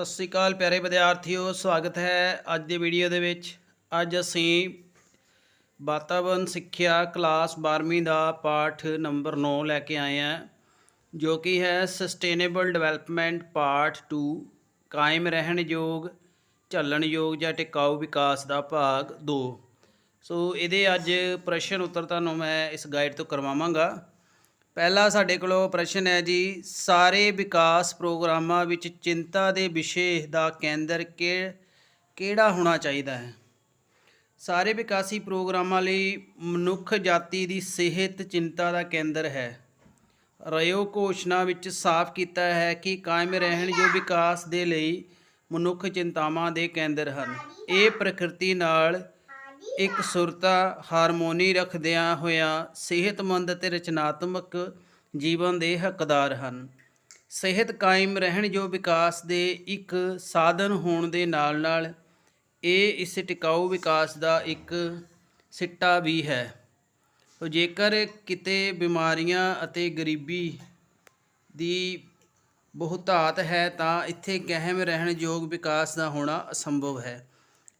ਸਤਿ ਸ਼੍ਰੀ ਅਕਾਲ ਪਿਆਰੇ ਵਿਦਿਆਰਥੀਓ, ਸਵਾਗਤ ਹੈ ਅੱਜ ਦੀ ਵੀਡੀਓ ਦੇ ਵਿੱਚ। ਅੱਜ ਅਸੀਂ ਵਾਤਾਵਰਨ ਸਿੱਖਿਆ ਕਲਾਸ 12ਵੀਂ ਦਾ ਪਾਠ ਨੰਬਰ 9 ਲੈ ਕੇ ਆਏ ਹਾਂ, ਜੋ ਕਿ ਹੈ ਸਸਟੇਨੇਬਲ ਡਿਵੈਲਪਮੈਂਟ ਪਾਰਟ 2, ਕਾਇਮ ਰਹਿਣਯੋਗ, ਝੱਲਣਯੋਗ ਜਾਂ ਟਿਕਾਊ ਵਿਕਾਸ ਦਾ ਭਾਗ 2। ਸੋ ਇਹਦੇ ਅੱਜ ਪ੍ਰਸ਼ਨ ਉੱਤਰ ਤੁਹਾਨੂੰ ਮੈਂ ਇਸ ਗਾਈਡ ਤੋਂ ਕਰਵਾਵਾਂਗਾ। ਪਹਿਲਾ ਸਾਡੇ ਕੋਲ ਪ੍ਰਸ਼ਨ ਹੈ ਜੀ, ਸਾਰੇ ਵਿਕਾਸ ਪ੍ਰੋਗਰਾਮਾਂ ਵਿੱਚ ਚਿੰਤਾ ਦੇ ਵਿਸ਼ੇ ਦਾ ਕੇਂਦਰ ਕਿਹੜਾ ਹੋਣਾ ਚਾਹੀਦਾ ਹੈ? ਸਾਰੇ ਵਿਕਾਸੀ ਪ੍ਰੋਗਰਾਮਾਂ ਲਈ ਮਨੁੱਖ ਜਾਤੀ ਦੀ ਸਿਹਤ ਚਿੰਤਾ ਦਾ ਕੇਂਦਰ ਹੈ। ਰਿਓ ਘੋਸ਼ਣਾ ਵਿੱਚ ਸਾਫ਼ ਕੀਤਾ ਹੈ ਕਿ ਕਾਇਮ ਰਹਿਣਯੋਗ ਵਿਕਾਸ ਦੇ ਲਈ ਮਨੁੱਖ ਚਿੰਤਾਵਾਂ ਦੇ ਕੇਂਦਰ ਹਨ। ਇਹ ਪ੍ਰਕਿਰਤੀ ਨਾਲ ਇਕਸੁਰਤਾ ਹਾਰਮੋਨੀ ਰੱਖਦਿਆਂ ਹੋਇਆਂ ਸਿਹਤਮੰਦ ਅਤੇ ਰਚਨਾਤਮਕ ਜੀਵਨ ਦੇ ਹੱਕਦਾਰ ਹਨ। ਸਿਹਤ ਕਾਇਮ ਰਹਿਣਯੋਗ ਵਿਕਾਸ ਦੇ ਇੱਕ ਸਾਧਨ ਹੋਣ ਦੇ ਨਾਲ ਨਾਲ ਇਹ ਇਸ ਟਿਕਾਊ ਵਿਕਾਸ ਦਾ ਇੱਕ ਸਿੱਟਾ ਵੀ ਹੈ। ਜੇਕਰ ਕਿਤੇ ਬਿਮਾਰੀਆਂ ਅਤੇ ਗਰੀਬੀ ਦੀ ਬਹੁਤਾਤ ਹੈ ਤਾਂ ਇੱਥੇ ਕਾਇਮ ਰਹਿਣਯੋਗ ਵਿਕਾਸ ਦਾ ਹੋਣਾ ਅਸੰਭਵ ਹੈ।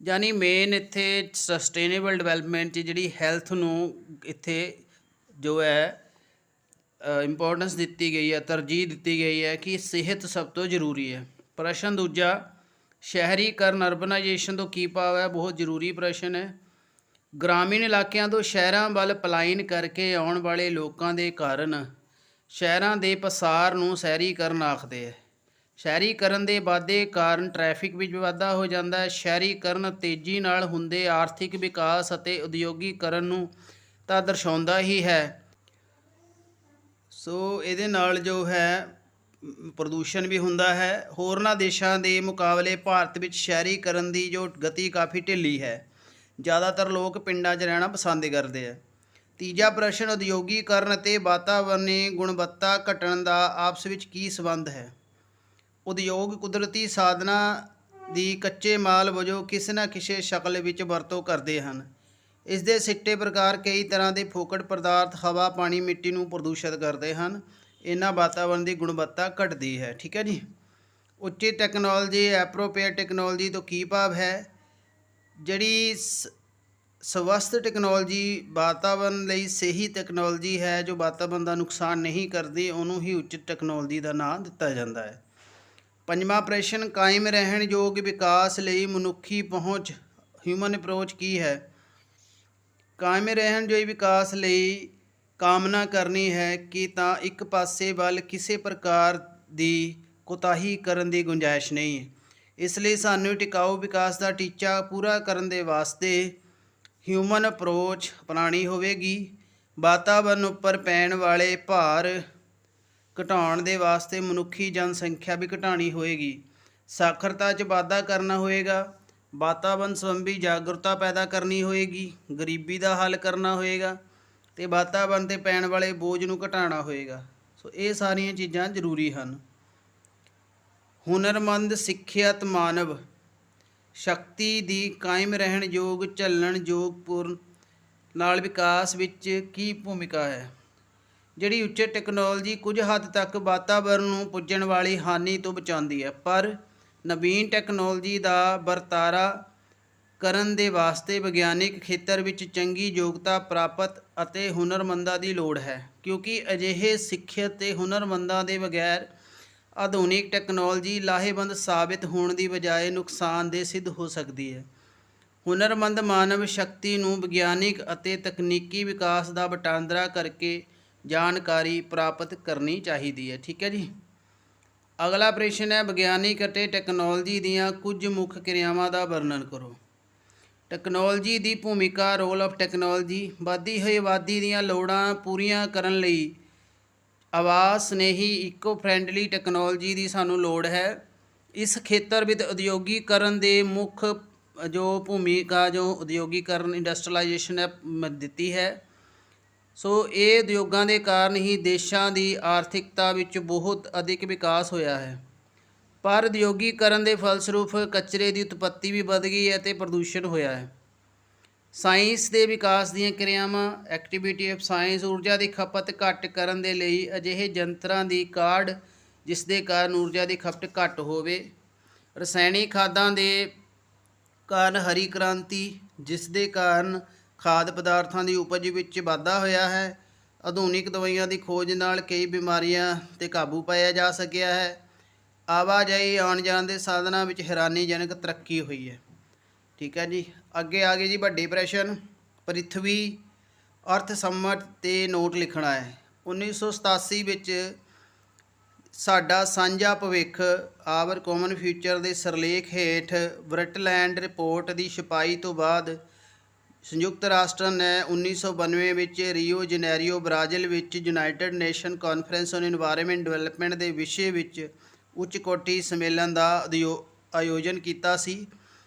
ਯਾਨੀ ਮੇਨ ਇੱਥੇ ਸਸਟੇਨੇਬਲ ਡਿਵੈਲਪਮੈਂਟ 'ਚ ਜਿਹੜੀ ਹੈਲਥ ਨੂੰ ਇੱਥੇ ਜੋ ਹੈ ਇੰਪੋਰਟੈਂਸ ਦਿੱਤੀ ਗਈ ਹੈ, ਤਰਜੀਹ ਦਿੱਤੀ ਗਈ ਹੈ ਕਿ ਸਿਹਤ ਸਭ ਤੋਂ ਜ਼ਰੂਰੀ ਹੈ। ਪ੍ਰਸ਼ਨ ਦੂਜਾ, ਸ਼ਹਿਰੀਕਰਨ ਅਰਬਨਾਈਜੇਸ਼ਨ ਤੋਂ ਕੀ ਭਾਵ ਹੈ? ਬਹੁਤ ਜ਼ਰੂਰੀ ਪ੍ਰਸ਼ਨ ਹੈ। ਗ੍ਰਾਮੀਣ ਇਲਾਕਿਆਂ ਤੋਂ ਸ਼ਹਿਰਾਂ ਵੱਲ ਪਲਾਇਨ ਕਰਕੇ ਆਉਣ ਵਾਲੇ ਲੋਕਾਂ ਦੇ ਕਾਰਨ ਸ਼ਹਿਰਾਂ ਦੇ ਪਸਾਰ ਨੂੰ ਸ਼ਹਿਰੀਕਰਨ ਆਖਦੇ ਹੈ। ਸ਼ਹਿਰੀਕਰਨ ਦੇ ਵਾਧੇ ਕਾਰਨ ਟ੍ਰੈਫਿਕ ਵਿੱਚ ਵਾਧਾ ਹੋ ਜਾਂਦਾ ਹੈ। ਸ਼ਹਿਰੀਕਰਨ ਤੇਜ਼ੀ ਨਾਲ ਹੁੰਦੇ ਆਰਥਿਕ ਵਿਕਾਸ ਅਤੇ ਉਦਯੋਗੀਕਰਨ ਨੂੰ ਤਾਂ ਦਰਸਾਉਂਦਾ ਹੀ ਹੈ। ਸੋ ਇਹਦੇ ਨਾਲ ਜੋ ਹੈ ਪ੍ਰਦੂਸ਼ਣ ਵੀ ਹੁੰਦਾ ਹੈ। ਹੋਰਨਾਂ ਦੇਸ਼ਾਂ ਦੇ ਮੁਕਾਬਲੇ ਭਾਰਤ ਵਿੱਚ ਸ਼ਹਿਰੀਕਰਨ ਦੀ ਜੋ ਗਤੀ ਕਾਫੀ ਢਿੱਲੀ ਹੈ। ਜ਼ਿਆਦਾਤਰ ਲੋਕ ਪਿੰਡਾਂ 'ਚ ਰਹਿਣਾ ਪਸੰਦ ਕਰਦੇ ਆ। ਤੀਜਾ ਪ੍ਰਸ਼ਨ, ਉਦਯੋਗੀਕਰਨ ਅਤੇ ਵਾਤਾਵਰਣੀ ਗੁਣਵੱਤਾ ਘਟਣ ਦਾ ਆਪਸ ਵਿੱਚ ਕੀ ਸੰਬੰਧ ਹੈ? ਉਦਯੋਗ ਕੁਦਰਤੀ ਸਾਧਨਾਂ ਦੀ ਕੱਚੇ ਮਾਲ ਵਜੋਂ ਕਿਸੇ ਨਾ ਕਿਸੇ ਸ਼ਕਲ ਵਿੱਚ ਵਰਤੋਂ ਕਰਦੇ ਹਨ। ਇਸ ਦੇ ਸਿੱਟੇ ਪ੍ਰਕਾਰ ਕਈ ਤਰ੍ਹਾਂ ਦੇ ਫੋਕਟ ਪਦਾਰਥ ਹਵਾ, ਪਾਣੀ, ਮਿੱਟੀ ਨੂੰ ਪ੍ਰਦੂਸ਼ਿਤ ਕਰਦੇ ਹਨ। ਇਹਨਾਂ ਵਾਤਾਵਰਣ ਦੀ ਗੁਣਵੱਤਾ ਘਟਦੀ ਹੈ। ਠੀਕ ਹੈ ਜੀ। ਉੱਚੀ ਟੈਕਨੋਲੋਜੀ, ਐਪਰੋਪ੍ਰੀਏਟ ਟੈਕਨੋਲੋਜੀ ਤੋਂ ਕੀ ਭਾਵ ਹੈ? ਜਿਹੜੀ ਸਵਸਥ ਟੈਕਨੋਲੋਜੀ ਵਾਤਾਵਰਣ ਲਈ ਸਹੀ ਟੈਕਨੋਲੋਜੀ ਹੈ, ਜੋ ਵਾਤਾਵਰਣ ਦਾ ਨੁਕਸਾਨ ਨਹੀਂ ਕਰਦੀ, ਉਹਨੂੰ ਹੀ ਉੱਚ ਟੈਕਨੋਲੋਜੀ ਦਾ ਨਾਮ ਦਿੱਤਾ ਜਾਂਦਾ ਹੈ। ਪੰਜਵਾਂ ਪ੍ਰਸ਼ਨ, ਕਾਇਮ ਰਹਿਣਯੋਗ ਵਿਕਾਸ ਲਈ ਮਨੁੱਖੀ ਪਹੁੰਚ ਹਿਊਮਨ ਅਪਰੋਚ ਕੀ ਹੈ? ਕਾਇਮ ਰਹਿਣਯੋਗ ਵਿਕਾਸ ਲਈ ਕਾਮਨਾ ਕਰਨੀ ਹੈ ਕਿ ਤਾਂ ਇੱਕ ਪਾਸੇ ਵੱਲ ਕਿਸੇ ਪ੍ਰਕਾਰ ਦੀ ਕੋਤਾਹੀ ਕਰਨ ਦੀ ਗੁੰਜਾਇਸ਼ ਨਹੀਂ ਹੈ। ਇਸ ਲਈ ਸਾਨੂੰ ਟਿਕਾਊ ਵਿਕਾਸ ਦਾ ਟੀਚਾ ਪੂਰਾ ਕਰਨ ਦੇ ਵਾਸਤੇ ਹਿਊਮਨ ਅਪਰੋਚ ਅਪਣਾਉਣੀ ਹੋਵੇਗੀ। ਵਾਤਾਵਰਨ ਉੱਪਰ ਪੈਣ ਵਾਲੇ ਭਾਰ ਘਟਾਉਣ ਦੇ ਵਾਸਤੇ ਮਨੁੱਖੀ ਜਨਸੰਖਿਆ ਵੀ ਘਟਾਉਣੀ ਹੋਏਗੀ। ਸਾਖਰਤਾ 'ਚ ਵਾਧਾ ਕਰਨਾ ਹੋਏਗਾ। ਵਾਤਾਵਰਨ ਸੰਬੰਧੀ ਜਾਗਰੂਕਤਾ ਪੈਦਾ ਕਰਨੀ ਹੋਏਗੀ। ਗਰੀਬੀ ਦਾ ਹੱਲ ਕਰਨਾ ਹੋਏਗਾ ਅਤੇ ਵਾਤਾਵਰਨ 'ਤੇ ਪੈਣ ਵਾਲੇ ਬੋਝ ਨੂੰ ਘਟਾਉਣਾ ਹੋਏਗਾ। ਸੋ ਇਹ ਸਾਰੀਆਂ ਚੀਜ਼ਾਂ ਜ਼ਰੂਰੀ ਹਨ। ਹੁਨਰਮੰਦ ਸਿੱਖਿਅਤ ਮਾਨਵ ਸ਼ਕਤੀ ਦੀ ਕਾਇਮ ਰਹਿਣਯੋਗ ਝੱਲਣਯੋਗ ਪੂਰਨ ਨਾਲ ਵਿਕਾਸ ਵਿੱਚ ਕੀ ਭੂਮਿਕਾ ਹੈ? ਜਿਹੜੀ ਉੱਚ ਟੈਕਨੋਲੋਜੀ ਕੁਝ ਹੱਦ ਤੱਕ ਵਾਤਾਵਰਨ ਨੂੰ ਪੁੱਜਣ ਵਾਲੀ ਹਾਨੀ ਤੋਂ ਬਚਾਉਂਦੀ ਹੈ, ਪਰ ਨਵੀਨ ਟੈਕਨੋਲੋਜੀ ਦਾ ਵਰਤਾਰਾ ਕਰਨ ਦੇ ਵਾਸਤੇ ਵਿਗਿਆਨਿਕ ਖੇਤਰ ਵਿੱਚ ਚੰਗੀ ਯੋਗਤਾ ਪ੍ਰਾਪਤ ਅਤੇ ਹੁਨਰਮੰਦਾਂ ਦੀ ਲੋੜ ਹੈ, ਕਿਉਂਕਿ ਅਜਿਹੇ ਸਿੱਖਿਅਤ ਅਤੇ ਹੁਨਰਮੰਦਾਂ ਦੇ ਬਗੈਰ ਆਧੁਨਿਕ ਟੈਕਨੋਲੋਜੀ ਲਾਹੇਵੰਦ ਸਾਬਿਤ ਹੋਣ ਦੀ ਬਜਾਏ ਨੁਕਸਾਨਦੇਹ ਸਿੱਧ ਹੋ ਸਕਦੀ ਹੈ। ਹੁਨਰਮੰਦ ਮਾਨਵ ਸ਼ਕਤੀ ਨੂੰ ਵਿਗਿਆਨਿਕ ਅਤੇ ਤਕਨੀਕੀ ਵਿਕਾਸ ਦਾ ਵਟਾਂਦਰਾ ਕਰਕੇ ਜਾਣਕਾਰੀ ਪ੍ਰਾਪਤ ਕਰਨੀ ਚਾਹੀਦੀ ਹੈ। ਠੀਕ ਹੈ ਜੀ। ਅਗਲਾ ਪ੍ਰਸ਼ਨ ਹੈ, ਵਿਗਿਆਨਿਕ ਅਤੇ ਟੈਕਨੋਲੋਜੀ ਦੀਆਂ ਕੁਝ ਮੁੱਖ ਕਿਰਿਆਵਾਂ ਦਾ ਵਰਣਨ ਕਰੋ। ਟੈਕਨੋਲੋਜੀ ਦੀ ਭੂਮਿਕਾ। Role of technology. ਵਧਦੀ ਹੋਈ ਆਬਾਦੀ ਦੀਆਂ ਲੋੜਾਂ ਪੂਰੀਆਂ ਕਰਨ ਲਈ ਆਵਾਸ ਸਨੇਹੀ ਇਕੋ ਫਰੈਂਡਲੀ ਟੈਕਨੋਲੋਜੀ ਦੀ ਸਾਨੂੰ ਲੋੜ ਹੈ। ਇਸ ਖੇਤਰ ਵਿੱਚ ਉਦਯੋਗੀਕਰਨ ਦੇ ਮੁੱਖ ਜੋ ਭੂਮਿਕਾ ਜੋ ਉਦਯੋਗੀਕਰਨ ਇੰਡਸਟਰੀਲਾਈਜੇਸ਼ਨ ਹੈ ਦਿੱਤੀ ਹੈ। ਸੋ ਇਹ ਉਦਯੋਗਾਂ ਦੇ ਕਾਰਨ ਹੀ ਦੇਸ਼ਾਂ ਦੀ ਆਰਥਿਕਤਾ ਵਿੱਚ ਬਹੁਤ ਅਧਿਕ ਵਿਕਾਸ ਹੋਇਆ ਹੈ, ਪਰ ਉਦਯੋਗੀਕਰਨ ਦੇ ਫਲਸਰੂਪ ਕਚਰੇ ਦੀ ਉਤਪੱਤੀ ਵੀ ਵੱਧ ਗਈ ਹੈ ਅਤੇ ਪ੍ਰਦੂਸ਼ਣ ਹੋਇਆ ਹੈ। ਸਾਇੰਸ ਦੇ ਵਿਕਾਸ ਦੀਆਂ ਕਿਰਿਆਵਾਂ। Activity of science. ਊਰਜਾ ਦੀ ਖਪਤ ਘੱਟ ਕਰਨ ਦੇ ਲਈ ਅਜਿਹੇ ਯੰਤਰਾਂ ਦੀ ਕਾਢ ਜਿਸ ਦੇ ਕਾਰਨ ਊਰਜਾ ਦੀ ਖਪਤ ਘੱਟ ਹੋਵੇ। ਰਸਾਇਣਿਕ ਖਾਦਾਂ ਦੇ ਕਾਰਨ ਹਰੀ ਕ੍ਰਾਂਤੀ, ਜਿਸ ਦੇ ਕਾਰਨ ਖਾਦ ਪਦਾਰਥਾਂ ਦੀ ਉਪਜ ਵਿੱਚ ਵਾਧਾ ਹੋਇਆ ਹੈ। ਆਧੁਨਿਕ ਦਵਾਈਆਂ ਦੀ ਖੋਜ ਨਾਲ ਕਈ ਬਿਮਾਰੀਆਂ 'ਤੇ ਕਾਬੂ ਪਾਇਆ ਜਾ ਸਕਿਆ ਹੈ। ਆਵਾਜਾਈ ਆਉਣ ਜਾਣ ਦੇ ਸਾਧਨਾਂ ਵਿੱਚ ਹੈਰਾਨੀਜਨਕ ਤਰੱਕੀ ਹੋਈ ਹੈ। ਠੀਕ ਹੈ ਜੀ। ਅੱਗੇ ਆ ਗਏ ਜੀ ਵੱਡੇ ਪ੍ਰਸ਼ਨ। ਪ੍ਰਿਥਵੀ ਅਰਥ ਸਮਟ 'ਤੇ ਨੋਟ ਲਿਖਣਾ ਹੈ। 1987 ਵਿੱਚ ਸਾਡਾ ਸਾਂਝਾ ਭਵਿੱਖ ਆਵਰ ਕਾਮਨ ਫਿਊਚਰ ਦੇ ਸਿਰਲੇਖ ਹੇਠ ਬਰਟਲੈਂਡ ਰਿਪੋਰਟ ਦੀ ਛਪਾਈ ਤੋਂ ਬਾਅਦ ਸੰਯੁਕਤ ਰਾਸ਼ਟਰ ਨੇ 1992 ਵਿੱਚ ਰੀਓ ਜਨੇਰੀਓ ਬ੍ਰਾਜ਼ੀਲ ਵਿੱਚ United nation conference on environment development ਦੇ ਵਿਸ਼ੇ ਵਿੱਚ ਉੱਚ ਕੋਟੀ ਸੰਮੇਲਨ ਦਾ ਆਯੋਜਨ ਕੀਤਾ ਸੀ।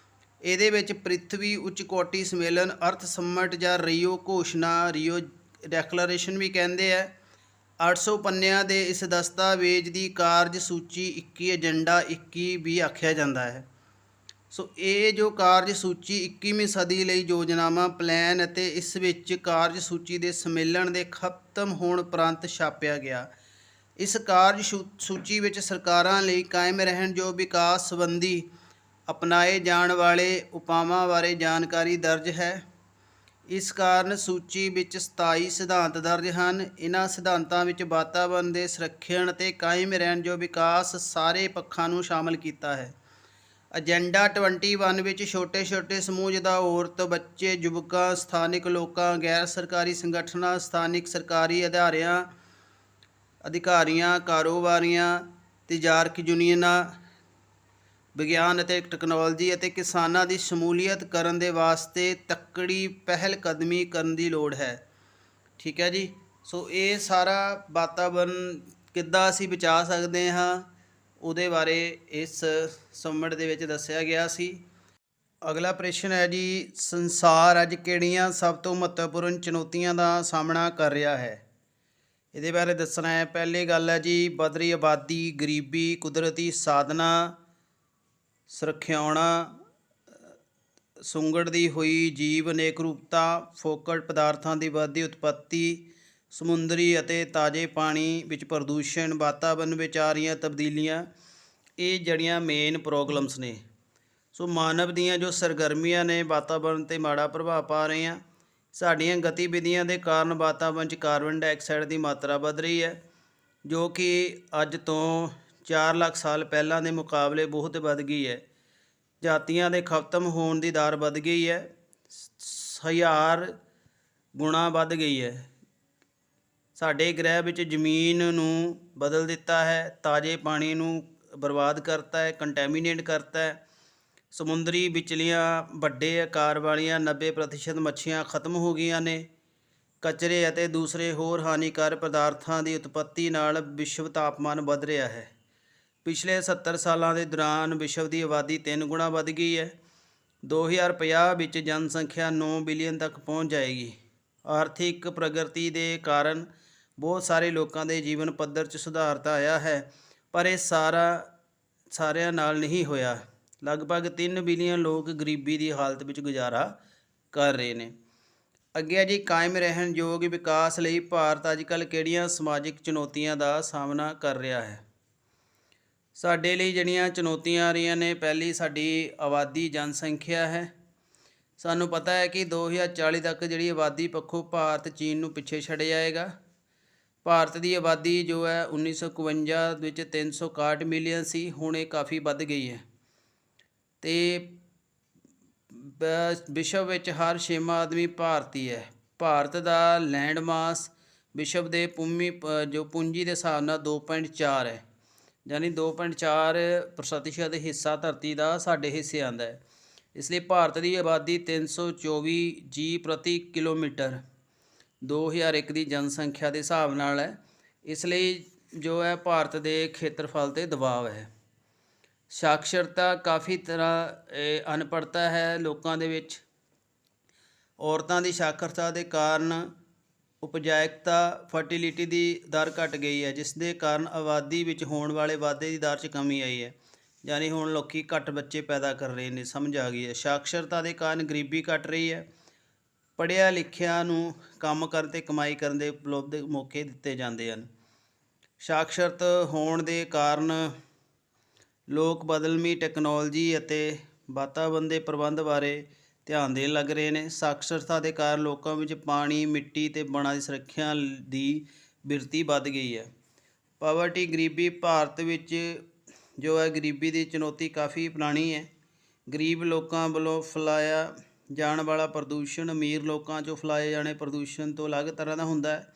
ਇਹਦੇ ਵਿੱਚ ਪ੍ਰਿਥਵੀ ਉੱਚ ਕੋਟੀ ਸੰਮੇਲਨ ਅਰਥ ਸੰਮਟ ਜਾਂ ਰੀਓ ਘੋਸ਼ਣਾ, ਰੀਓ ਡੈਕਲੇਰੇਸ਼ਨ ਵੀ ਕਹਿੰਦੇ ਆ, 800 ਪੰਨਿਆਂ ਦੇ ਇਸ ਦਸਤਾਵੇਜ਼ ਦੀ ਕਾਰਜ ਸੂਚੀ 21 ਏਜੰਡਾ 21 ਵੀ ਆਖਿਆ ਜਾਂਦਾ ਹੈ। ਸੋ ਇਹ ਜੋ ਕਾਰਜ ਸੂਚੀ 21ਵੀਂ ਸਦੀ ਲਈ ਯੋਜਨਾਵਾਂ ਪਲਾਨ ਅਤੇ ਇਸ ਵਿੱਚ ਕਾਰਜ ਸੂਚੀ ਦੇ ਸੰਮੇਲਨ ਦੇ ਖਤਮ ਹੋਣ ਉਪਰੰਤ ਛਾਪਿਆ ਗਿਆ। ਇਸ ਕਾਰਜ ਸੂਚੀ ਵਿੱਚ ਸਰਕਾਰਾਂ ਲਈ ਕਾਇਮ ਰਹਿਣ ਜੋ ਵਿਕਾਸ ਸੰਬੰਧੀ ਅਪਣਾਏ ਜਾਣ ਵਾਲੇ ਉਪਾਵਾਂ ਬਾਰੇ ਜਾਣਕਾਰੀ ਦਰਜ ਹੈ। ਇਸ ਕਾਰਨ ਸੂਚੀ ਵਿੱਚ 27 ਸਿਧਾਂਤ ਦਰਜ ਹਨ। ਇਹਨਾਂ ਸਿਧਾਂਤਾਂ ਵਿੱਚ ਵਾਤਾਵਰਣ ਦੇ ਸੰਰਖਣ ਅਤੇ ਕਾਇਮ ਰਹਿਣ ਜੋ ਵਿਕਾਸ ਸਾਰੇ ਪੱਖਾਂ ਨੂੰ ਸ਼ਾਮਲ ਕੀਤਾ ਹੈ। ਏਜੰਡਾ 21 ਵਿੱਚ ਛੋਟੇ ਛੋਟੇ ਸਮੂਹ ਜਿੱਦਾਂ ਔਰਤ, ਬੱਚੇ, ਯੁਵਕਾਂ, ਸਥਾਨਿਕ ਲੋਕਾਂ, ਗੈਰ ਸਰਕਾਰੀ ਸੰਗਠਨਾਂ, ਸਥਾਨਿਕ ਸਰਕਾਰੀ ਅਧਿਕਾਰੀਆਂ, ਕਾਰੋਬਾਰੀਆਂ, ਤਜਾਰਕ ਯੂਨੀਅਨਾਂ, ਵਿਗਿਆਨ ਅਤੇ ਟੈਕਨੋਲੋਜੀ ਅਤੇ ਕਿਸਾਨਾਂ ਦੀ ਸ਼ਮੂਲੀਅਤ ਕਰਨ ਦੇ ਵਾਸਤੇ ਤਕੜੀ ਪਹਿਲ ਕਦਮੀ ਕਰਨ ਦੀ ਲੋੜ ਹੈ। ਠੀਕ ਹੈ ਜੀ। ਸੋ ਇਹ ਸਾਰਾ ਵਾਤਾਵਰਨ ਕਿੱਦਾਂ ਅਸੀਂ ਬਚਾ ਸਕਦੇ ਹਾਂ ਉਹਦੇ ਬਾਰੇ ਇਸ ਸੰਮਟ ਦੇ ਵਿੱਚ ਦੱਸਿਆ ਗਿਆ ਸੀ। ਅਗਲਾ ਪ੍ਰਸ਼ਨ ਹੈ ਜੀ, ਸੰਸਾਰ ਅੱਜ ਕਿਹੜੀਆਂ ਸਭ ਤੋਂ ਮਹੱਤਵਪੂਰਨ ਚੁਣੌਤੀਆਂ ਦਾ ਸਾਹਮਣਾ ਕਰ ਰਿਹਾ ਹੈ? ਇਹਦੇ ਬਾਰੇ ਦੱਸਣਾ ਹੈ। ਪਹਿਲੀ ਗੱਲ ਹੈ ਜੀ, ਵੱਧ ਰਹੀ ਆਬਾਦੀ, ਗਰੀਬੀ, ਕੁਦਰਤੀ ਸਾਧਨਾਂ ਸੁਰੱਖਿਆਉਣਾ, ਸੁੰਗੜਦੀ ਹੋਈ ਜੀਵ ਅਨੇਕ ਰੂਪਤਾ, ਫੋਕਟ ਪਦਾਰਥਾਂ ਦੀ ਵੱਧਦੀ ਉਤਪੱਤੀ, ਸਮੁੰਦਰੀ ਅਤੇ ਤਾਜ਼ੇ ਪਾਣੀ ਵਿੱਚ ਪ੍ਰਦੂਸ਼ਣ, ਵਾਤਾਵਰਨ ਵਿੱਚ ਆ ਰਹੀਆਂ ਤਬਦੀਲੀਆਂ, ਇਹ ਜਿਹੜੀਆਂ ਮੇਨ ਪ੍ਰੋਬਲਮਸ ਨੇ। ਸੋ ਮਾਨਵ ਦੀਆਂ ਜੋ ਸਰਗਰਮੀਆਂ ਨੇ ਵਾਤਾਵਰਨ 'ਤੇ ਮਾੜਾ ਪ੍ਰਭਾਵ ਪਾ ਰਹੀਆਂ। ਸਾਡੀਆਂ ਗਤੀਵਿਧੀਆਂ ਦੇ ਕਾਰਨ ਵਾਤਾਵਰਨ 'ਚ ਕਾਰਬਨ ਡਾਈਆਕਸਾਈਡ ਦੀ ਮਾਤਰਾ ਵੱਧ ਰਹੀ ਹੈ, ਜੋ ਕਿ ਅੱਜ ਤੋਂ 4 ਲੱਖ ਸਾਲ ਪਹਿਲਾਂ ਦੇ ਮੁਕਾਬਲੇ ਬਹੁਤ ਵੱਧ ਗਈ ਹੈ। ਜਾਤੀਆਂ ਦੇ ਖਤਮ ਹੋਣ ਦੀ ਦਰ ਵੱਧ ਗਈ ਹੈ, 1000 ਗੁਣਾ ਵੱਧ ਗਈ ਹੈ। ਸਾਡੇ ਗ੍ਰਹਿ ਵਿੱਚ ਜ਼ਮੀਨ ਨੂੰ ਬਦਲ ਦਿੱਤਾ ਹੈ, ਤਾਜ਼ੇ ਪਾਣੀ ਨੂੰ ਬਰਬਾਦ ਕਰਤਾ ਹੈ, ਕੰਟੈਮੀਨੇਟ ਕਰਤਾ ਹੈ। ਸਮੁੰਦਰੀ ਵਿਚਲੀਆਂ ਵੱਡੇ ਆਕਾਰ ਵਾਲੀਆਂ 90% ਮੱਛੀਆਂ ਖਤਮ ਹੋ ਗਈਆਂ ਨੇ। ਕਚਰੇ ਅਤੇ ਦੂਸਰੇ ਹੋਰ ਹਾਨੀਕਾਰਕ ਪਦਾਰਥਾਂ ਦੀ ਉਤਪੱਤੀ ਨਾਲ ਵਿਸ਼ਵ ਤਾਪਮਾਨ ਵੱਧ ਰਿਹਾ ਹੈ। ਪਿਛਲੇ 70 ਸਾਲਾਂ ਦੇ ਦੌਰਾਨ ਵਿਸ਼ਵ ਦੀ ਆਬਾਦੀ 3 ਗੁਣਾ ਵੱਧ ਗਈ ਹੈ। 2050 ਵਿੱਚ ਜਨਸੰਖਿਆ 9 ਬਿਲੀਅਨ ਤੱਕ ਪਹੁੰਚ ਜਾਏਗੀ। ਆਰਥਿਕ ਪ੍ਰਗਤੀ ਦੇ ਕਾਰਨ ਬਹੁਤ ਸਾਰੇ ਲੋਕਾਂ ਦੇ ਜੀਵਨ ਪੱਧਰ 'ਚ ਸੁਧਾਰ ਤਾਂ ਆਇਆ ਹੈ, ਪਰ ਇਹ ਸਾਰਿਆਂ ਨਾਲ ਨਹੀਂ ਹੋਇਆ। ਲਗਭਗ 3 ਬਿਲੀਅਨ ਲੋਕ ਗਰੀਬੀ ਦੀ ਹਾਲਤ ਵਿੱਚ ਗੁਜ਼ਾਰਾ ਕਰ ਰਹੇ ਨੇ। ਅੱਗੇ ਹੈ ਜੀ, ਕਾਇਮ ਰਹਿਣ ਯੋਗ ਵਿਕਾਸ ਲਈ ਭਾਰਤ ਅੱਜ ਕੱਲ੍ਹ ਕਿਹੜੀਆਂ ਸਮਾਜਿਕ ਚੁਣੌਤੀਆਂ ਦਾ ਸਾਹਮਣਾ ਕਰ ਰਿਹਾ ਹੈ? ਸਾਡੇ ਲਈ ਜਿਹੜੀਆਂ ਚੁਣੌਤੀਆਂ ਆ ਰਹੀਆਂ ਨੇ, ਪਹਿਲੀ ਸਾਡੀ ਆਬਾਦੀ, ਜਨਸੰਖਿਆ ਹੈ। ਸਾਨੂੰ ਪਤਾ ਹੈ ਕਿ 2040 ਤੱਕ ਜਿਹੜੀ ਆਬਾਦੀ ਪੱਖੋਂ ਭਾਰਤ ਚੀਨ ਨੂੰ ਪਿੱਛੇ ਛੱਡ ਜਾਏਗਾ। ਭਾਰਤ ਦੀ ਆਬਾਦੀ ਜੋ ਹੈ 1951 ਵਿੱਚ 361 ਮਿਲੀਅਨ ਸੀ, ਹੁਣ ਇਹ ਕਾਫੀ ਵੱਧ ਗਈ ਹੈ। ਅਤੇ ਵਿਸ਼ਵ ਵਿੱਚ ਹਰ 6ਵਾਂ ਆਦਮੀ ਭਾਰਤੀ ਹੈ। ਭਾਰਤ ਦਾ ਲੈਂਡ ਮਾਸ ਵਿਸ਼ਵ ਦੇ ਪੂੰਜੀ ਦੇ ਹਿਸਾਬ ਨਾਲ 2.4 ਹੈ, ਯਾਨੀ 2.4% ਹਿੱਸਾ ਧਰਤੀ ਦਾ ਸਾਡੇ ਹਿੱਸੇ ਆਉਂਦਾ ਹੈ। ਇਸ ਲਈ ਭਾਰਤ ਦੀ ਆਬਾਦੀ 324 ਜੀ ਪ੍ਰਤੀ ਕਿਲੋਮੀਟਰ 2001 ਦੀ ਜਨਸੰਖਿਆ ਦੇ ਹਿਸਾਬ ਨਾਲ ਹੈ। ਇਸ ਲਈ ਜੋ ਹੈ ਭਾਰਤ ਦੇ ਖੇਤਰਫਲ 'ਤੇ ਦਬਾਅ ਹੈ। ਸਾਖਰਤਾ ਕਾਫੀ ਤਰ੍ਹਾਂ ਅਨਪੜ੍ਹਤਾ ਹੈ ਲੋਕਾਂ ਦੇ ਵਿੱਚ। ਔਰਤਾਂ ਦੀ ਸਾਖਰਤਾ ਦੇ ਕਾਰਨ ਉਪਜਾਇਕਤਾ, ਫਰਟੀਲਿਟੀ ਦੀ ਦਰ ਘਟ ਗਈ ਹੈ, ਜਿਸ ਦੇ ਕਾਰਨ ਆਬਾਦੀ ਵਿੱਚ ਹੋਣ ਵਾਲੇ ਵਾਧੇ ਦੀ ਦਰ 'ਚ ਕਮੀ ਆਈ ਹੈ, ਯਾਨੀ ਹੁਣ ਲੋਕ ਘੱਟ ਬੱਚੇ ਪੈਦਾ ਕਰ ਰਹੇ ਨੇ। ਸਮਝ ਆ ਗਈ ਹੈ। ਸਾਖਰਤਾ ਦੇ ਕਾਰਨ ਗਰੀਬੀ ਘਟ ਰਹੀ ਹੈ। ਪੜ੍ਹਿਆ ਲਿਖਿਆ ਨੂੰ ਕੰਮ ਕਰਨ ਅਤੇ ਕਮਾਈ ਕਰਨ ਦੇ ਉਪਲਬਧ ਮੌਕੇ ਦਿੱਤੇ ਜਾਂਦੇ ਹਨ। ਸਾਖਰਤ ਹੋਣ ਦੇ ਕਾਰਨ ਲੋਕ ਬਦਲਵੀਂ ਟੈਕਨੋਲੋਜੀ ਅਤੇ ਵਾਤਾਵਰਣ ਦੇ ਪ੍ਰਬੰਧ ਬਾਰੇ ਧਿਆਨ ਦੇਣ ਲੱਗ ਰਹੇ ਨੇ। ਸਾਖਰਤਾ ਦੇ ਕਾਰਨ ਲੋਕਾਂ ਵਿੱਚ ਪਾਣੀ, ਮਿੱਟੀ ਅਤੇ ਵਣਾਂ ਦੀ ਸੁਰੱਖਿਆ ਦੀ ਬਿਰਤੀ ਵੱਧ ਗਈ ਹੈ। ਪਾਵਰਟੀ ਗਰੀਬੀ ਭਾਰਤ ਵਿੱਚ ਜੋ ਹੈ ਗਰੀਬੀ ਦੀ ਚੁਣੌਤੀ ਕਾਫੀ ਪੁਰਾਣੀ ਹੈ। ਗਰੀਬ ਲੋਕਾਂ ਵੱਲੋਂ ਫੈਲਾਇਆ ਜਾਣ ਵਾਲਾ ਪ੍ਰਦੂਸ਼ਣ ਅਮੀਰ ਲੋਕਾਂ 'ਚੋਂ ਫੈਲਾਏ ਜਾਣੇ ਪ੍ਰਦੂਸ਼ਣ ਤੋਂ ਅਲੱਗ ਤਰ੍ਹਾਂ ਦਾ ਹੁੰਦਾ ਹੈ।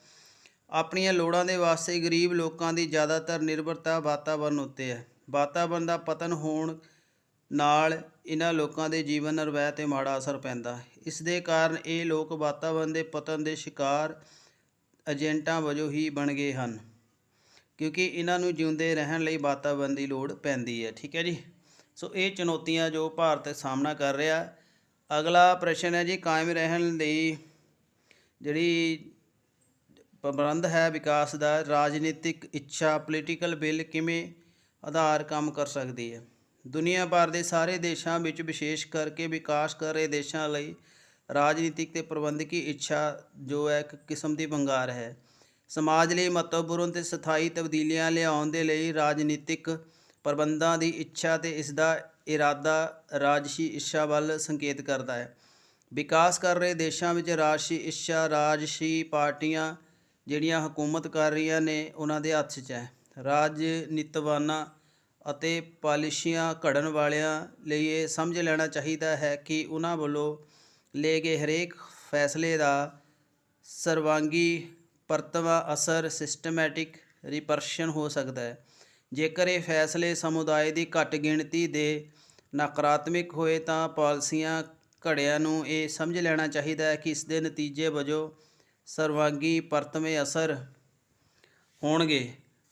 ਆਪਣੀਆਂ ਲੋੜਾਂ ਦੇ ਵਾਸਤੇ ਗਰੀਬ ਲੋਕਾਂ ਦੀ ਜ਼ਿਆਦਾਤਰ ਨਿਰਭਰਤਾ ਵਾਤਾਵਰਣ ਉੱਤੇ ਹੈ। ਵਾਤਾਵਰਣ ਦਾ ਪਤਨ ਹੋਣ ਨਾਲ ਇਹਨਾਂ ਲੋਕਾਂ ਦੇ ਜੀਵਨ ਨਿਰਵਾਹ 'ਤੇ ਮਾੜਾ ਅਸਰ ਪੈਂਦਾ ਹੈ। ਇਸ ਦੇ ਕਾਰਨ ਇਹ ਲੋਕ ਵਾਤਾਵਰਣ ਦੇ ਪਤਨ ਦੇ ਸ਼ਿਕਾਰ ਏਜੰਟਾਂ ਵਜੋਂ ਹੀ ਬਣ ਗਏ ਹਨ, ਕਿਉਂਕਿ ਇਹਨਾਂ ਨੂੰ ਜਿਉਂਦੇ ਰਹਿਣ ਲਈ ਵਾਤਾਵਰਣ ਦੀ ਲੋੜ ਪੈਂਦੀ ਹੈ। ਠੀਕ ਹੈ ਜੀ। ਸੋ ਇਹ ਚੁਣੌਤੀਆਂ ਜੋ ਭਾਰਤ ਸਾਹਮਣਾ ਕਰ ਰਿਹਾ। ਅਗਲਾ ਪ੍ਰਸ਼ਨ ਹੈ ਜੀ, ਕਾਇਮ ਰਹਿਣ ਲਈ ਜਿਹੜੀ ਪ੍ਰਬੰਧ ਹੈ ਵਿਕਾਸ ਦਾ, ਰਾਜਨੀਤਿਕ ਇੱਛਾ ਪੋਲੀਟੀਕਲ ਵਿਲ ਕਿਵੇਂ ਆਧਾਰ ਕੰਮ ਕਰ ਸਕਦੀ ਹੈ। ਦੁਨੀਆ ਭਰ ਦੇ ਸਾਰੇ ਦੇਸ਼ਾਂ ਵਿੱਚ ਵਿਸ਼ੇਸ਼ ਕਰਕੇ ਵਿਕਾਸ ਕਰ ਰਹੇ ਦੇਸ਼ਾਂ ਲਈ ਰਾਜਨੀਤਿਕ ਅਤੇ ਪ੍ਰਬੰਧਕੀ ਇੱਛਾ ਜੋ ਹੈ ਇੱਕ ਕਿਸਮ ਦੀ ਵੰਗਾਰ ਹੈ। ਸਮਾਜ ਲਈ ਮਹੱਤਵਪੂਰਨ ਅਤੇ ਸਥਾਈ ਤਬਦੀਲੀਆਂ ਲਿਆਉਣ ਦੇ ਲਈ ਰਾਜਨੀਤਿਕ ਪ੍ਰਬੰਧਾਂ ਦੀ ਇੱਛਾ ਅਤੇ ਇਸ ਦਾ ਇਰਾਦਾ ਰਾਜਸੀ ਇੱਛਾ ਵੱਲ ਸੰਕੇਤ ਕਰਦਾ ਹੈ। ਵਿਕਾਸ ਕਰ ਰਹੇ ਦੇਸ਼ਾਂ ਵਿੱਚ ਰਾਜਸੀ ਇੱਛਾ ਰਾਜਸੀ ਪਾਰਟੀਆਂ ਜਿਹੜੀਆਂ ਹਕੂਮਤ ਕਰ ਰਹੀਆਂ ਨੇ ਉਹਨਾਂ ਦੇ ਹੱਥ 'ਚ ਹੈ। ਰਾਜਨੀਤਿਵਾਨਾਂ ਅਤੇ ਪਾਲਿਸੀਆਂ ਘੜਨ ਵਾਲਿਆਂ ਲਈ ਇਹ ਸਮਝ ਲੈਣਾ ਚਾਹੀਦਾ ਹੈ ਕਿ ਉਹਨਾਂ ਵੱਲੋਂ ਲਏ ਗਏ ਹਰੇਕ ਫੈਸਲੇ ਦਾ ਸਰਵਾਂਗੀ ਪਰਤਵਾ ਅਸਰ ਸਿਸਟਮੈਟਿਕ ਰਿਪਰਸ਼ਨ ਹੋ ਸਕਦਾ ਹੈ। ਜੇਕਰ ਇਹ ਫੈਸਲੇ ਸਮੁਦਾਇ ਦੀ ਘੱਟ ਗਿਣਤੀ ਦੇ ਨਕਾਰਾਤਮਕ ਹੋਏ ਤਾਂ ਪਾਲਿਸੀਆਂ ਘੜਿਆਂ ਨੂੰ ਇਹ ਸਮਝ ਲੈਣਾ ਚਾਹੀਦਾ ਹੈ ਕਿ ਇਸ ਦੇ ਨਤੀਜੇ ਵਜੋਂ ਸਰਵਾਂਗੀ ਪਰਤਵੇਂ ਅਸਰ ਹੋਣਗੇ।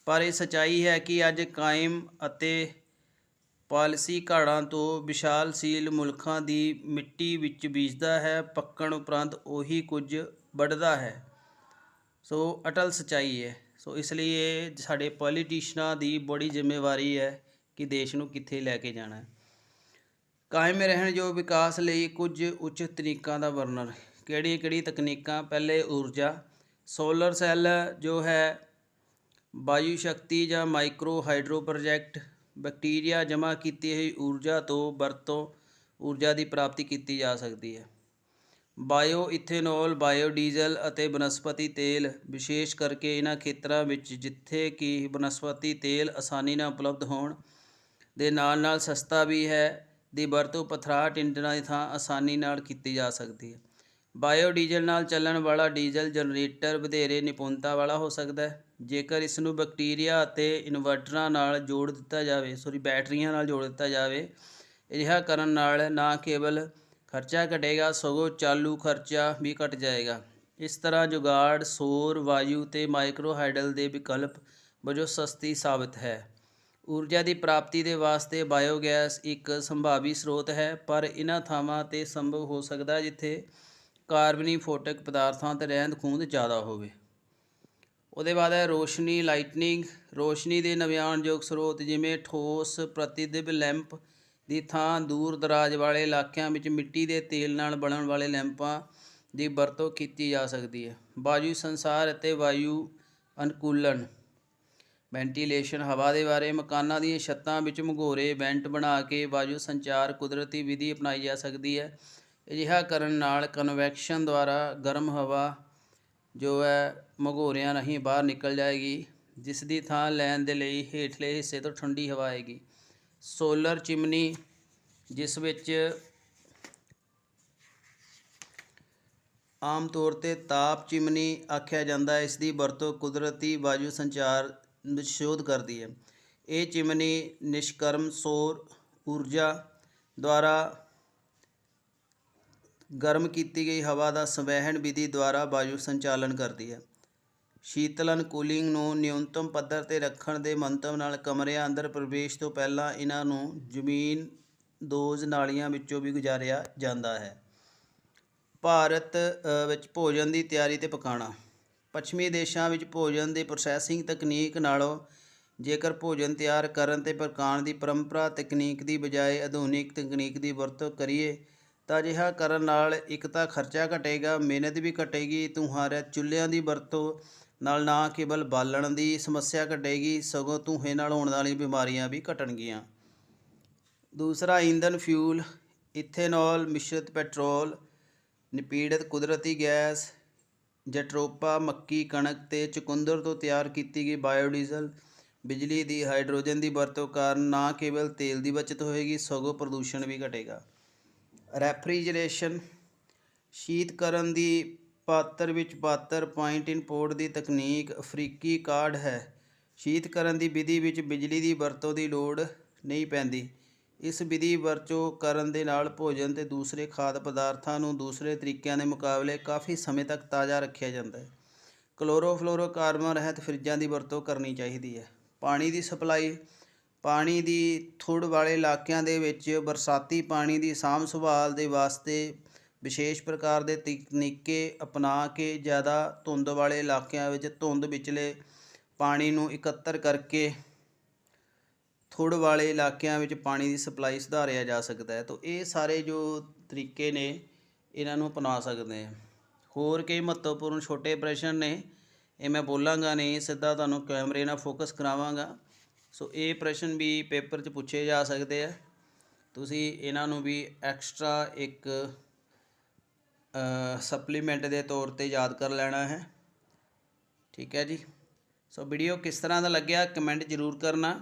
ਪਰ ਇਹ ਸੱਚਾਈ ਹੈ ਕਿ ਅੱਜ ਕਾਇਮ ਅਤੇ ਪਾਲਿਸੀ ਘਾੜਾਂ ਤੋਂ ਵਿਸ਼ਾਲਸ਼ੀਲ ਮੁਲਕਾਂ ਦੀ ਮਿੱਟੀ ਵਿੱਚ ਬੀਜਦਾ ਹੈ, ਪੱਕਣ ਉਪਰੰਤ ਉਹੀ ਕੁਝ ਵੱਢਦਾ ਹੈ। ਸੋ ਅਟਲ ਸੱਚਾਈ ਹੈ। ਸੋ ਇਸ ਲਈ ਇਹ ਸਾਡੇ ਪੋਲੀਟੀਸ਼ੀਅਨਾਂ ਦੀ ਬੜੀ ਜ਼ਿੰਮੇਵਾਰੀ ਹੈ ਕਿ ਦੇਸ਼ ਨੂੰ ਕਿੱਥੇ ਲੈ ਕੇ ਜਾਣਾ ਹੈ। ਕਾਇਮ ਰਹਿਣਯੋਗ ਵਿਕਾਸ ਲਈ ਕੁਝ ਉੱਚ ਤਕਨੀਕਾਂ ਦਾ ਵਰਣਨ। ਕਿਹੜੀ ਤਕਨੀਕਾਂ? ਪਹਿਲੇ ਊਰਜਾ। ਸੋਲਰ ਸੈੱਲ ਜੋ ਹੈ, ਵਾਯੂ ਸ਼ਕਤੀ ਜਾਂ ਮਾਈਕਰੋ ਹਾਈਡਰੋ ਪ੍ਰੋਜੈਕਟ। ਬੈਕਟੀਰੀਆ ਜਮ੍ਹਾਂ ਕੀਤੀ ਹੋਈ ਊਰਜਾ ਤੋਂ ਵਰਤੋਂ ਊਰਜਾ ਦੀ ਪ੍ਰਾਪਤੀ ਕੀਤੀ ਜਾ ਸਕਦੀ ਹੈ। ਬਾਇਓ ਇਥੇਨੋਲ, ਬਾਇਓ ਡੀਜ਼ਲ ਅਤੇ ਬਨਸਪਤੀ ਤੇਲ। ਵਿਸ਼ੇਸ਼ ਕਰਕੇ ਇਹਨਾਂ ਖੇਤਰਾਂ ਵਿੱਚ ਜਿੱਥੇ ਕਿ ਬਨਸਪਤੀ ਤੇਲ ਆਸਾਨੀ ਨਾਲ ਉਪਲਬਧ ਹੋਣ ਦੇ ਨਾਲ ਨਾਲ ਸਸਤਾ ਵੀ ਹੈ, ਦੀ ਵਰਤੋਂ ਪਥਰਾਟ ਇੰਜਣਾਂ ਦੀ ਥਾਂ ਆਸਾਨੀ ਨਾਲ ਕੀਤੀ ਜਾ ਸਕਦੀ ਹੈ। ਬਾਇਓ ਡੀਜ਼ਲ ਨਾਲ ਚੱਲਣ ਵਾਲਾ ਡੀਜ਼ਲ ਜਨਰੇਟਰ ਵਧੇਰੇ ਨਿਪੁੰਨਤਾ ਵਾਲਾ ਹੋ ਸਕਦਾ ਹੈ। ਜੇਕਰ ਇਸ ਨੂੰ ਬੈਕਟੀਰੀਆ ਅਤੇ ਇਨਵਰਟਰਾਂ ਨਾਲ ਜੋੜ ਦਿੱਤਾ ਜਾਵੇ ਬੈਟਰੀਆਂ ਨਾਲ ਜੋੜ ਦਿੱਤਾ ਜਾਵੇ, ਅਜਿਹਾ ਕਰਨ ਨਾਲ ਨਾ ਕੇਵਲ ਖਰਚਾ ਘਟੇਗਾ ਸਗੋਂ ਚਾਲੂ ਖਰਚਾ ਵੀ ਘਟ ਜਾਏਗਾ। ਇਸ ਤਰ੍ਹਾਂ ਜੁਗਾੜ ਸੌਰ, ਵਾਯੂ ਅਤੇ ਮਾਈਕਰੋ ਹਾਈਡਲ ਦੇ ਵਿਕਲਪ ਵਜੋਂ ਸਸਤੀ ਸਾਬਤ ਹੈ। ਊਰਜਾ ਦੀ ਪ੍ਰਾਪਤੀ ਦੇ ਵਾਸਤੇ ਬਾਇਓਗੈਸ ਇੱਕ ਸੰਭਾਵੀ ਸਰੋਤ ਹੈ, ਪਰ ਇਹਨਾਂ ਥਾਵਾਂ 'ਤੇ ਸੰਭਵ ਹੋ ਸਕਦਾ ਜਿੱਥੇ ਕਾਰਬਨੀ ਫੋਟਕ ਪਦਾਰਥਾਂ ਅਤੇ ਰਹਿੰਦ ਖੂੰਹਦ ਜ਼ਿਆਦਾ ਹੋਵੇ। ਉਹਦੇ ਬਾਅਦ ਹੈ ਰੋਸ਼ਨੀ, ਲਾਈਟਨਿੰਗ। ਰੋਸ਼ਨੀ ਦੇ ਨਵਿਆਣਯੋਗ ਸਰੋਤ ਜਿਵੇਂ ਠੋਸ ਪ੍ਰਤੀਬਿੰਬ ਲੈਂਪ ਦੀ ਥਾਂ ਦੂਰ ਦਰਾਜ ਵਾਲੇ ਇਲਾਕਿਆਂ ਵਿੱਚ ਮਿੱਟੀ ਦੇ ਤੇਲ ਨਾਲ ਬਣਨ ਵਾਲੇ ਲੈਂਪਾਂ ਦੀ ਵਰਤੋਂ ਕੀਤੀ ਜਾ ਸਕਦੀ ਹੈ। ਵਾਯੂ ਸੰਸਾਰ ਅਤੇ ਵਾਯੂ ਅਨੁਕੂਲਨ, ਵੈਂਟੀਲੇਸ਼ਨ। ਹਵਾ ਦੇ ਬਾਰੇ ਮਕਾਨਾਂ ਦੀਆਂ ਛੱਤਾਂ ਵਿੱਚ ਮਘੋਰੇ ਵੈਂਟ ਬਣਾ ਕੇ ਵਾਯੂ ਸੰਚਾਰ ਕੁਦਰਤੀ ਵਿਧੀ ਅਪਣਾਈ ਜਾ ਸਕਦੀ ਹੈ। ਅਜਿਹਾ ਕਰਨ ਨਾਲ ਕਨਵੈਕਸ਼ਨ ਦੁਆਰਾ ਗਰਮ ਹਵਾ ਜੋ ਹੈ ਮਘੋਰਿਆਂ ਰਾਹੀਂ ਬਾਹਰ ਨਿਕਲ ਜਾਏਗੀ, ਜਿਸ ਦੀ ਥਾਂ ਲੈਣ ਦੇ ਲਈ ਹੇਠਲੇ ਹਿੱਸੇ ਤੋਂ ਠੰਡੀ ਹਵਾ ਆਏਗੀ। ਸੋਲਰ ਚਿਮਨੀ, ਜਿਸ ਵਿੱਚ ਆਮ ਤੌਰ 'ਤੇ ਤਾਪ ਚਿਮਨੀ ਆਖਿਆ ਜਾਂਦਾ ਹੈ, ਇਸ ਦੀ ਵਰਤੋਂ ਕੁਦਰਤੀ ਵਾਯੂ ਸੰਚਾਰ ਵਿੱਚ ਸ਼ੋਧ ਕਰਦੀ ਹੈ। ਇਹ ਚਿਮਨੀ ਨਿਸ਼ਕਰਮ ਸੌਰ ਊਰਜਾ ਦੁਆਰਾ ਗਰਮ ਕੀਤੀ ਗਈ ਹਵਾ ਦਾ ਸੰਵਹਿਣ ਵਿਧੀ ਦੁਆਰਾ ਵਾਯੂ ਸੰਚਾਲਨ ਕਰਦੀ ਹੈ। ਸ਼ੀਤਲਨ ਕੂਲਿੰਗ ਨੂੰ ਨਿਊਨਤਮ ਪੱਧਰ 'ਤੇ ਰੱਖਣ ਦੇ ਮੰਤਵ ਨਾਲ ਕਮਰਿਆਂ ਅੰਦਰ ਪ੍ਰਵੇਸ਼ ਤੋਂ ਪਹਿਲਾਂ ਇਹਨਾਂ ਨੂੰ ਜ਼ਮੀਨਦੋਜ਼ ਨਾਲੀਆਂ ਵਿੱਚੋਂ ਵੀ ਗੁਜ਼ਾਰਿਆ ਜਾਂਦਾ ਹੈ। ਭਾਰਤ ਵਿੱਚ ਭੋਜਨ ਦੀ ਤਿਆਰੀ ਅਤੇ ਪਕਾਉਣਾ। ਪੱਛਮੀ ਦੇਸ਼ਾਂ ਵਿੱਚ ਭੋਜਨ ਦੀ ਪ੍ਰੋਸੈਸਿੰਗ ਤਕਨੀਕ ਨਾਲੋਂ ਜੇਕਰ ਭੋਜਨ ਤਿਆਰ ਕਰਨ ਅਤੇ ਪਕਾਉਣ ਦੀ ਪਰੰਪਰਾ ਤਕਨੀਕ ਦੀ ਬਜਾਏ ਆਧੁਨਿਕ ਤਕਨੀਕ ਦੀ ਵਰਤੋਂ ਕਰੀਏ ਤਾਂ ਅਜਿਹਾ ਕਰਨ ਨਾਲ ਇੱਕ ਤਾਂ ਖਰਚਾ ਘਟੇਗਾ, ਮਿਹਨਤ ਵੀ ਘਟੇਗੀ। ਧੂੰਆਂ ਚੁੱਲ੍ਹਿਆਂ ਦੀ ਵਰਤੋਂ ਨਾਲ ਨਾ ਕੇਵਲ ਬਾਲਣ ਦੀ ਸਮੱਸਿਆ ਘਟੇਗੀ ਸਗੋਂ ਧੂੰਏ ਨਾਲ ਹੋਣ ਵਾਲੀਆਂ ਬਿਮਾਰੀਆਂ ਵੀ ਘਟਣਗੀਆਂ। दूसरा ईंधन फ्यूल, इथेनॉल मिश्रित पेट्रोल, ਨਿਪੀੜਤ ਕੁਦਰਤੀ ਗੈਸ, ਜਟਰੋਪਾ ਮੱਕੀ ਕਣਕ ਅਤੇ ਚੁਕੰਦਰ ਤੋਂ ਤਿਆਰ ਕੀਤੀ ਗਈ ਬਾਇਓਡੀਜ਼ਲ। ਬਿਜਲੀ ਦੀ ਹਾਈਡਰੋਜਨ ਦੀ ਵਰਤੋਂ ਕਾਰਨ ਨਾ ਕੇਵਲ ਤੇਲ ਦੀ ਬਚਤ ਹੋਏਗੀ ਸਗੋਂ ਪ੍ਰਦੂਸ਼ਣ ਵੀ ਘਟੇਗਾ। ਰੈਫਰੀਜਰੇਸ਼ਨ, ਸ਼ੀਤਕਰਨ ਦੀ ਪਾਤਰ ਵਿੱਚ ਪਾਤਰ ਪੁਆਇੰਟ ਇੰਪੋਰਟ ਦੀ ਤਕਨੀਕ ਅਫਰੀਕੀ ਕਾਢ ਹੈ। ਸ਼ੀਤਕਰਨ ਦੀ ਵਿਧੀ ਵਿੱਚ ਬਿਜਲੀ ਦੀ ਵਰਤੋਂ ਦੀ ਲੋੜ ਨਹੀਂ ਪੈਂਦੀ। ਇਸ ਵਿਧੀ ਵਰਤੋਂ ਕਰਨ ਦੇ ਨਾਲ ਭੋਜਨ ਅਤੇ ਦੂਸਰੇ ਖਾਦ ਪਦਾਰਥਾਂ ਨੂੰ ਦੂਸਰੇ ਤਰੀਕਿਆਂ ਦੇ ਮੁਕਾਬਲੇ ਕਾਫੀ ਸਮੇਂ ਤੱਕ ਤਾਜ਼ਾ ਰੱਖਿਆ ਜਾਂਦਾ ਹੈ। ਕਲੋਰੋਫਲੋਰੋਕਾਰਬਨ ਰਹਿਤ ਫਰਿੱਜਾਂ ਦੀ ਵਰਤੋਂ ਕਰਨੀ ਚਾਹੀਦੀ ਹੈ। ਪਾਣੀ ਦੀ ਸਪਲਾਈ, ਪਾਣੀ ਦੀ ਥੁੜ ਵਾਲੇ ਇਲਾਕਿਆਂ ਦੇ ਵਿੱਚ ਬਰਸਾਤੀ ਪਾਣੀ ਦੀ ਸਾਂਭ ਸੰਭਾਲ ਦੇ ਵਾਸਤੇ ਵਿਸ਼ੇਸ਼ ਪ੍ਰਕਾਰ ਦੇ ਤਕਨੀਕੇ ਅਪਣਾ ਕੇ ਜ਼ਿਆਦਾ ਧੁੰਦ ਵਾਲੇ ਇਲਾਕਿਆਂ ਵਿੱਚ ਧੁੰਦ ਵਿਚਲੇ ਪਾਣੀ ਨੂੰ ਇਕੱਤਰ ਕਰਕੇ ਥੁੜ ਵਾਲੇ ਇਲਾਕਿਆਂ ਵਿੱਚ ਪਾਣੀ ਦੀ ਸਪਲਾਈ ਸੁਧਾਰਿਆ ਜਾ ਸਕਦਾ ਹੈ। ਤਾਂ ਇਹ ਸਾਰੇ ਜੋ ਤਰੀਕੇ ਨੇ ਇਹਨਾਂ ਨੂੰ ਅਪਣਾ ਸਕਦੇ ਹਾਂ। ਹੋਰ ਕਈ ਮਹੱਤਵਪੂਰਨ ਛੋਟੇ ਪ੍ਰਸ਼ਨ ਨੇ, ਇਹ ਮੈਂ ਬੋਲਾਂਗਾ ਨਹੀਂ, ਸਿੱਧਾ ਤੁਹਾਨੂੰ ਕੈਮਰੇ ਨਾਲ ਫੋਕਸ ਕਰਾਵਾਂਗਾ। ਸੋ ਇਹ ਪ੍ਰਸ਼ਨ ਵੀ ਪੇਪਰ 'ਚ ਪੁੱਛੇ ਜਾ ਸਕਦੇ ਆ, ਤੁਸੀਂ ਇਹਨਾਂ ਨੂੰ ਵੀ ਐਕਸਟਰਾ ਇੱਕ ਸਪਲੀਮੈਂਟ ਦੇ ਤੌਰ 'ਤੇ ਯਾਦ ਕਰ ਲੈਣਾ ਹੈ। ਠੀਕ ਹੈ ਜੀ। ਸੋ ਵੀਡੀਓ ਕਿਸ ਤਰ੍ਹਾਂ ਦਾ ਲੱਗਿਆ ਕਮੈਂਟ ਜ਼ਰੂਰ ਕਰਨਾ।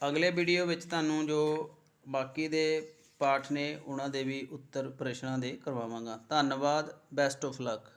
ਅਗਲੇ ਵੀਡੀਓ ਵਿੱਚ ਤੁਹਾਨੂੰ ਜੋ ਬਾਕੀ ਦੇ ਪਾਠ ਨੇ ਉਹਨਾਂ ਦੇ ਵੀ ਉੱਤਰ ਪ੍ਰਸ਼ਨਾਂ ਦੇ ਕਰਵਾਵਾਂਗਾ। ਧੰਨਵਾਦ। Best of luck.